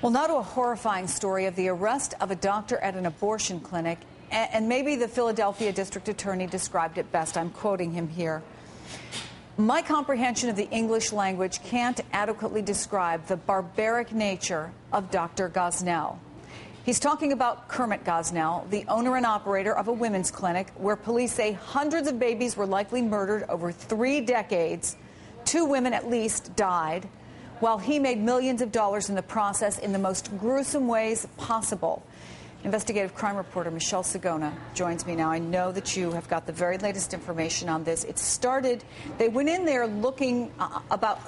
Well, now to a horrifying story of the arrest of a doctor at an abortion clinic. And maybe the Philadelphia district attorney described it best. I'm quoting him here. My comprehension of the English language can't adequately describe the barbaric nature of Dr. Gosnell. He's talking about Kermit Gosnell, the owner and operator of a women's clinic where police say hundreds of babies were likely murdered over 3 decades. 2 women at least died, while he made millions of dollars in the process in the most gruesome ways possible. Investigative crime reporter Michelle Sagona joins me now. I know that you have got the very latest information on this. It started, they went in there looking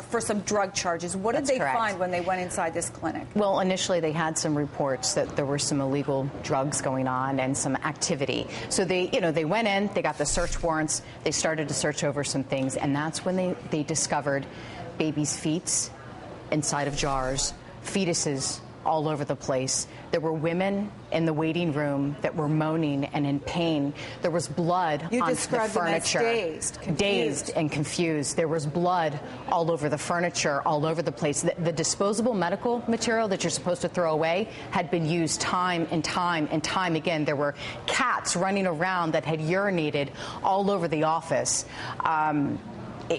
for some drug charges. What did they find when they went inside this clinic? Well, initially they had some reports that there were some illegal drugs going on and some activity. So they went in, they got the search warrants, they started to search over some things, and that's when they discovered babies' feet inside of jars, fetuses all over the place. There were women in the waiting room that were moaning and in pain. There was blood on the furniture. You described them as dazed and confused. There was blood all over the furniture, all over the place. The disposable medical material that you're supposed to throw away had been used time and time and time again. There were cats running around that had urinated all over the office.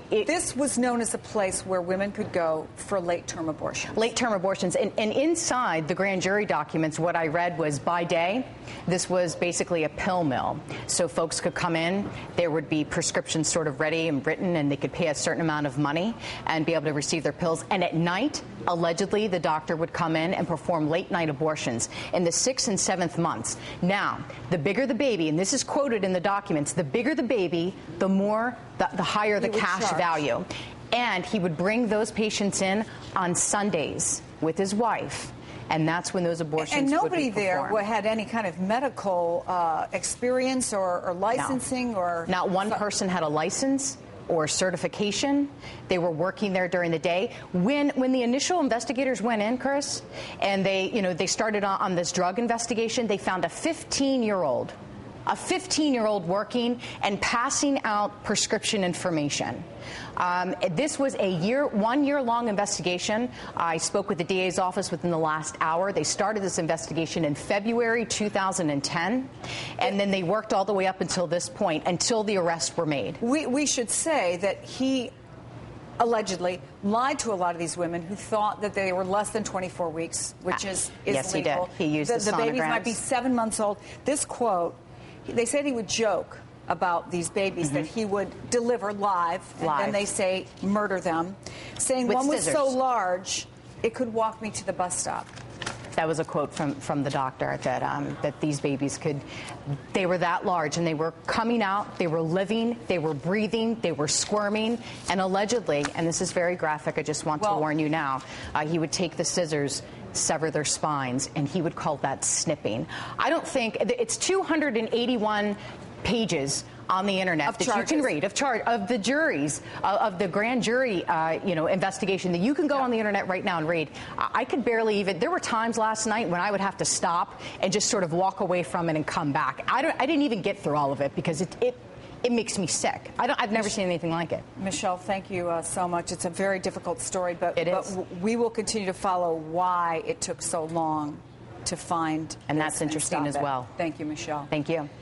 This was known as a place where women could go for late-term abortions. Late-term abortions. And inside the grand jury documents, what I read was by day, this was basically a pill mill. So folks could come in, there would be prescriptions sort of ready and written, and they could pay a certain amount of money and be able to receive their pills. And at night, allegedly, the doctor would come in and perform late-night abortions in the 6th and 7th months. Now, the bigger the baby, and this is quoted in the documents, the bigger the baby, the higher the cash value. And he would bring those patients in on Sundays with his wife. And that's when those abortions would be performed. And nobody there had any kind of medical experience or licensing? No. Not one person had a license or certification. They were working there during the day. When the initial investigators went in, Chris, and they started on this drug investigation, they found a 15-year-old working and passing out prescription information. This was a 1 year long investigation. I spoke with the DA's office within the last hour. They started this investigation in February 2010, and then they worked all the way up until this point, until the arrests were made. We should say that he allegedly lied to a lot of these women who thought that they were less than 24 weeks, which is yes, legal. He did. He used the babies might be 7 months old. This quote, they said he would joke about these babies, that he would deliver live, and then they say murder them, saying with one scissors. was so large it could walk me to the bus stop. That was a quote from the doctor, that these babies they were that large, and they were coming out, they were living, they were breathing, they were squirming, and allegedly, and this is very graphic, I just want to warn you now, he would take the scissors, sever their spines, and he would call that snipping. I don't think it's 281 pages on the internet that you can read of the juries of the grand jury investigation that you can go on the internet right now and read. I could barely even. There were times last night when I would have to stop and just sort of walk away from it and come back. I didn't even get through all of it because it makes me sick. I've never seen anything like it. Michelle, thank you so much. It's a very difficult story, but we will continue to follow why it took so long to find. And that's interesting as well. Thank you, Michelle. Thank you.